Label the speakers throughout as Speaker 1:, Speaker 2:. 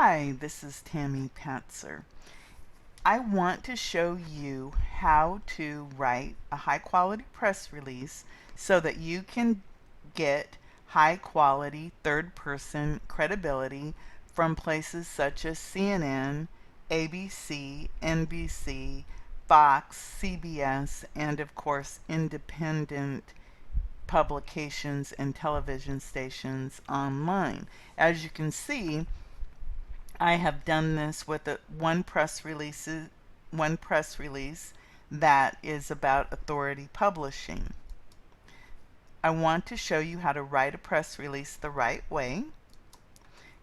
Speaker 1: Hi, this is tamarapatzer. I want to show you how to write a high quality press release so that you can get high quality third person credibility from places such as CNN, ABC, NBC, Fox, CBS, and of course independent publications and television stations online. As you can see, I have done this with one press release that is about authority publishing. I want to show you how to write a press release the right way.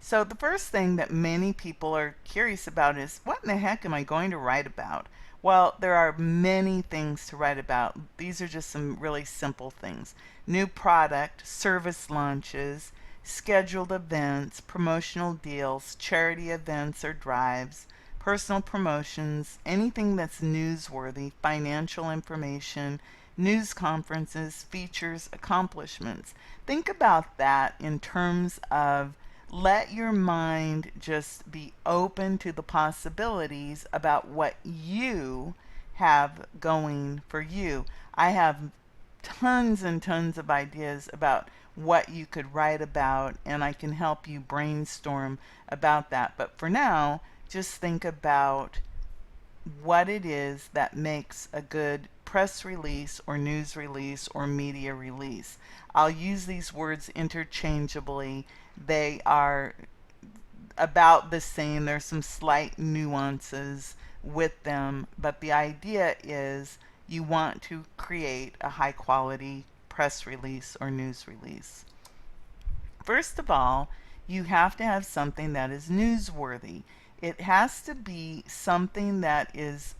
Speaker 1: So the first thing that many people are curious about is, what in the heck am I going to write about? Well, there are many things to write about. These are just some really simple things. New product, service launches, scheduled events, promotional deals, charity events or drives, personal promotions, anything that's newsworthy, financial information, news conferences, features, accomplishments. Think about that in terms of let your mind just be open to the possibilities about what you have going for you. I have tons and tons of ideas about what you could write about, and I can help you brainstorm about that. But for now, just think about what it is that makes a good press release or news release or media release. I'll use these words interchangeably. They are about the same. There's some slight nuances with them, but the idea is you want to create a high quality press release or news release. First of all, you have to have something that is newsworthy. It has to be something that is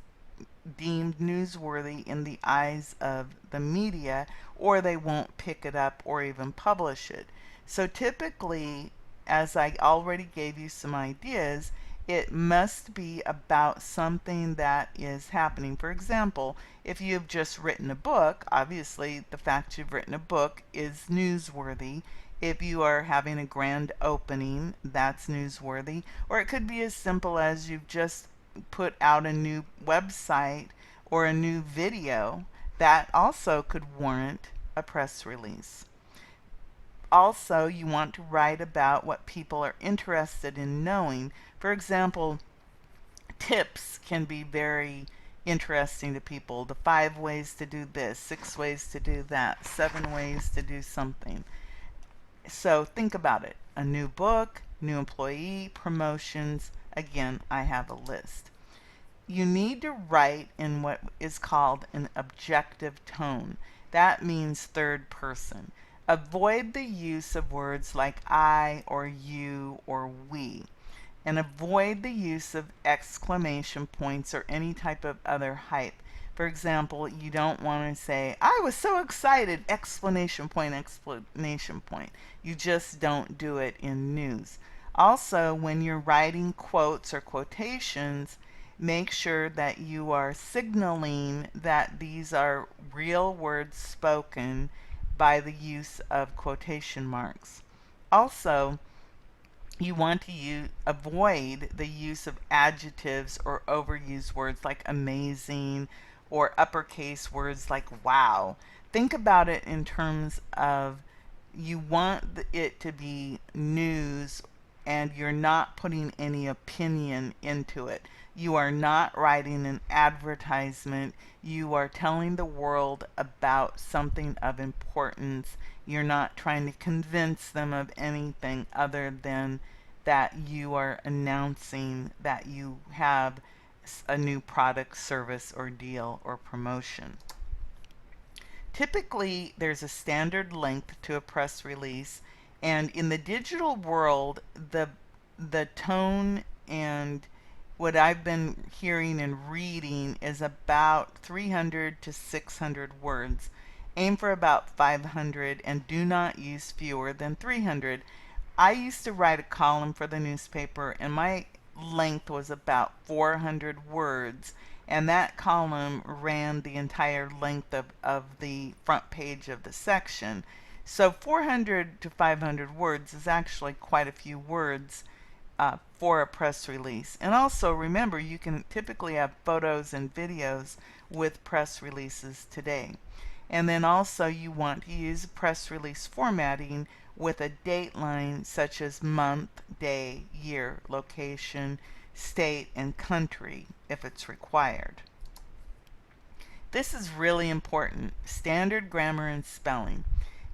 Speaker 1: deemed newsworthy in the eyes of the media, or they won't pick it up or even publish it. So typically, as I already gave you some ideas, it must be about something that is happening. For example, if you have just written a book, obviously the fact you've written a book is newsworthy. If you are having a grand opening, that's newsworthy. Or it could be as simple as you've just put out a new website or a new video. That also could warrant a press release. Also, you want to write about what people are interested in knowing. For example, tips can be very interesting to people. The 5 ways to do this, 6 ways to do that, 7 ways to do something. So think about it. A new book, new employee, promotions. Again, I have a list. You need to write in what is called an objective tone. That means third person. Avoid the use of words like I or you or we. And avoid the use of exclamation points or any type of other hype. For example, you don't want to say, I was so excited, exclamation point, exclamation point. You just don't do it in news. Also, when you're writing quotes or quotations, make sure that you are signaling that these are real words spoken by the use of quotation marks. Also, you want to avoid the use of adjectives or overused words like amazing or uppercase words like wow. Think about it in terms of you want it to be news and you're not putting any opinion into it. You are not writing an advertisement. You are telling the world about something of importance. You're not trying to convince them of anything other than that you are announcing that you have a new product, service, or deal or promotion. Typically, there's a standard length to a press release, and in the digital world, the tone and what I've been hearing and reading is about 300 to 600 words. Aim for about 500 and do not use fewer than 300. I used to write a column for the newspaper and my length was about 400 words, and that column ran the entire length of the front page of the section. So 400 to 500 words is actually quite a few words for a press release. And also remember, you can typically have photos and videos with press releases today. And then also you want to use press release formatting with a date line such as month, day, year, location, state, and country if it's required. This is really important. Standard grammar and spelling.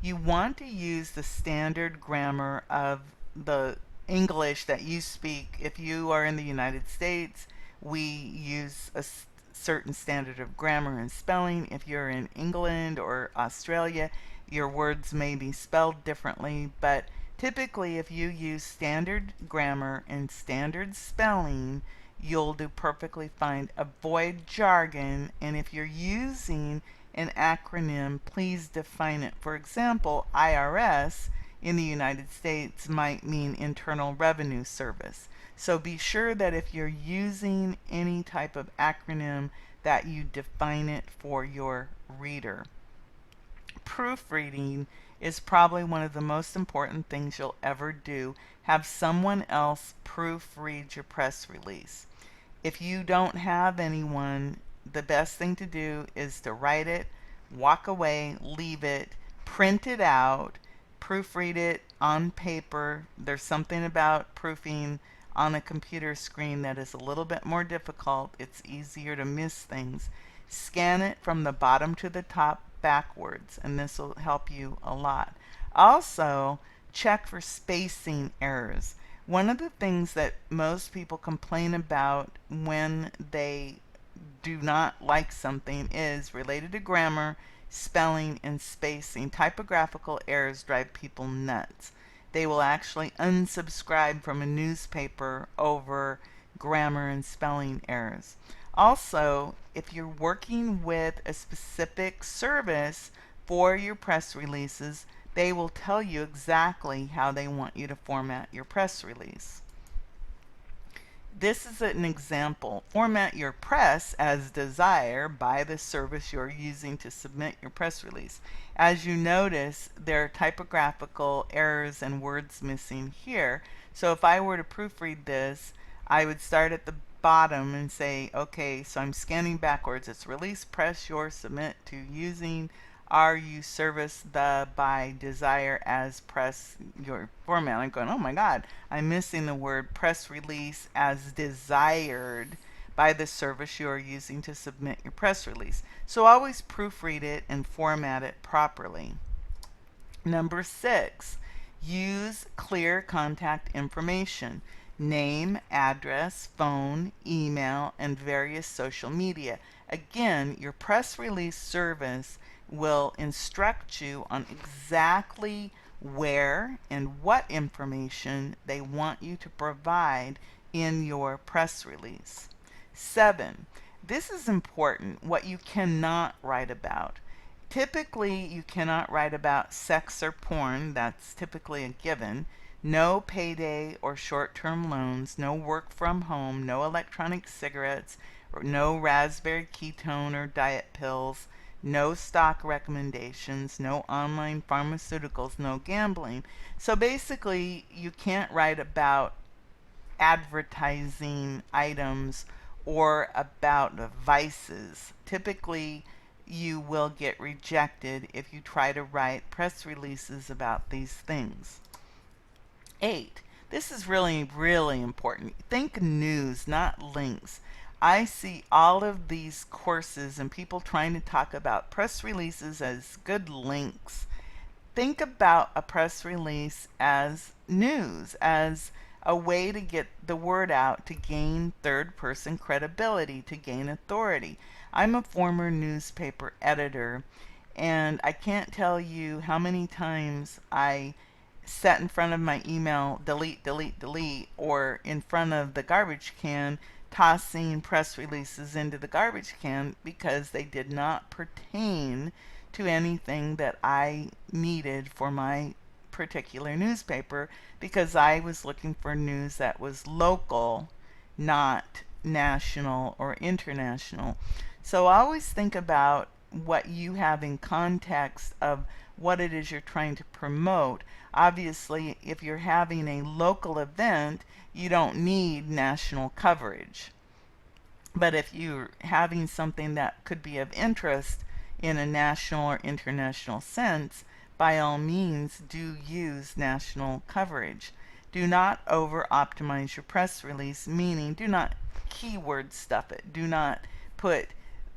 Speaker 1: You want to use the standard grammar of the English that you speak. If you are in the United States, we use a certain standard of grammar and spelling. If you're in England or Australia, your words may be spelled differently, but typically if you use standard grammar and standard spelling, you'll do perfectly fine. Avoid jargon, and if you're using an acronym, please define it. For example, IRS in the United States might mean Internal Revenue Service. So be sure that if you're using any type of acronym that you define it for your reader. Proofreading is probably one of the most important things you'll ever do. Have someone else proofread your press release. If you don't have anyone, the best thing to do is to write it, walk away, leave it, print it out, proofread it on paper. There's something about proofing on a computer screen that is a little bit more difficult. It's easier to miss things. Scan it from the bottom to the top backwards, and this will help you a lot. Also, check for spacing errors. One of the things that most people complain about when they do not like something is related to grammar, spelling, and spacing. Typographical errors drive people nuts. They will actually unsubscribe from a newspaper over grammar and spelling errors. Also, if you're working with a specific service for your press releases, they will tell you exactly how they want you to format your press release. This is an example. Format your press as desired by the service you're using to submit your press release. As you notice, there are typographical errors and words missing here. So if I were to proofread this, I would start at the bottom and say, okay, so I'm scanning backwards. It's release, press, your, submit to, using, are you, service, the, by, desire, as, press, your format. I'm going, oh my God, I'm missing the word press release as desired by the service you are using to submit your press release. So always proofread it and format it properly. Number 6, use clear contact information. Name, address, phone, email, and various social media. Again, your press release service will instruct you on exactly where and what information they want you to provide in your press release. 7, this is important, what you cannot write about. Typically, you cannot write about sex or porn. That's typically a given. No payday or short-term loans, no work from home, no electronic cigarettes, no raspberry ketone or diet pills, no stock recommendations, no online pharmaceuticals, no gambling. So basically, you can't write about advertising items or about vices. Typically, you will get rejected if you try to write press releases about these things. 8, this is really, really important. Think news, not links. I see all of these courses and people trying to talk about press releases as good links. Think about a press release as news, as a way to get the word out, to gain third-person credibility, to gain authority. I'm a former newspaper editor, and I can't tell you how many times I sat in front of my email, delete, delete, delete, or in front of the garbage can, tossing press releases into the garbage can because they did not pertain to anything that I needed for my particular newspaper, because I was looking for news that was local, not national or international. So always think about what you have in context of what it is you're trying to promote. Obviously, if you're having a local event, you don't need national coverage. But if you're having something that could be of interest in a national or international sense, by all means do use national coverage. Do not over optimize your press release, meaning do not keyword stuff it. Do not put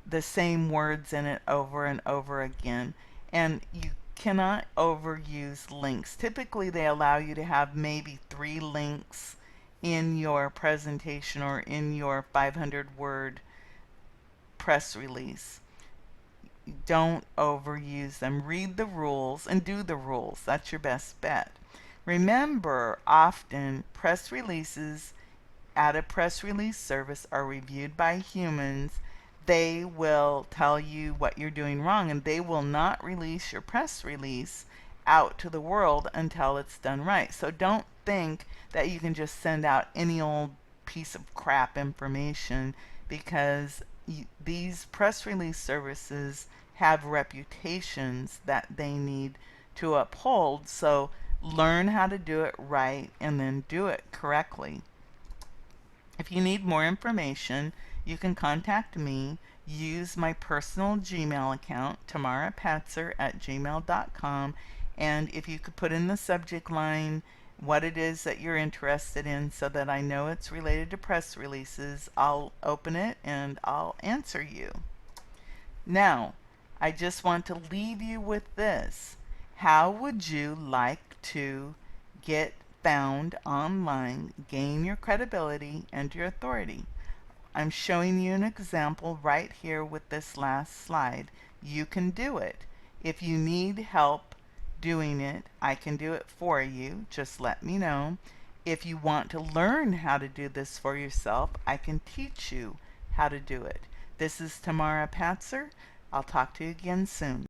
Speaker 1: the same words in it over and over again. And you cannot overuse links. Typically they allow you to have maybe 3 links in your presentation or in your 500-word press release. Don't overuse them. Read the rules and do the rules. That's your best bet. Remember, often press releases at a press release service are reviewed by humans. They will tell you what you're doing wrong, and they will not release your press release out to the world until it's done right. So don't think that you can just send out any old piece of crap information, because these press release services have reputations that they need to uphold. So learn how to do it right and then do it correctly. If you need more information, you can contact me. Use my personal Gmail account, tamarapatzer@gmail.com, and if you could put in the subject line what it is that you're interested in so that I know it's related to press releases, I'll open it and I'll answer you. Now, I just want to leave you with this. How would you like to get found online, gain your credibility and your authority? I'm showing you an example right here with this last slide. You can do it. If you need help doing it, I can do it for you. Just let me know. If you want to learn how to do this for yourself, I can teach you how to do it. This is Tamara Patzer. I'll talk to you again soon.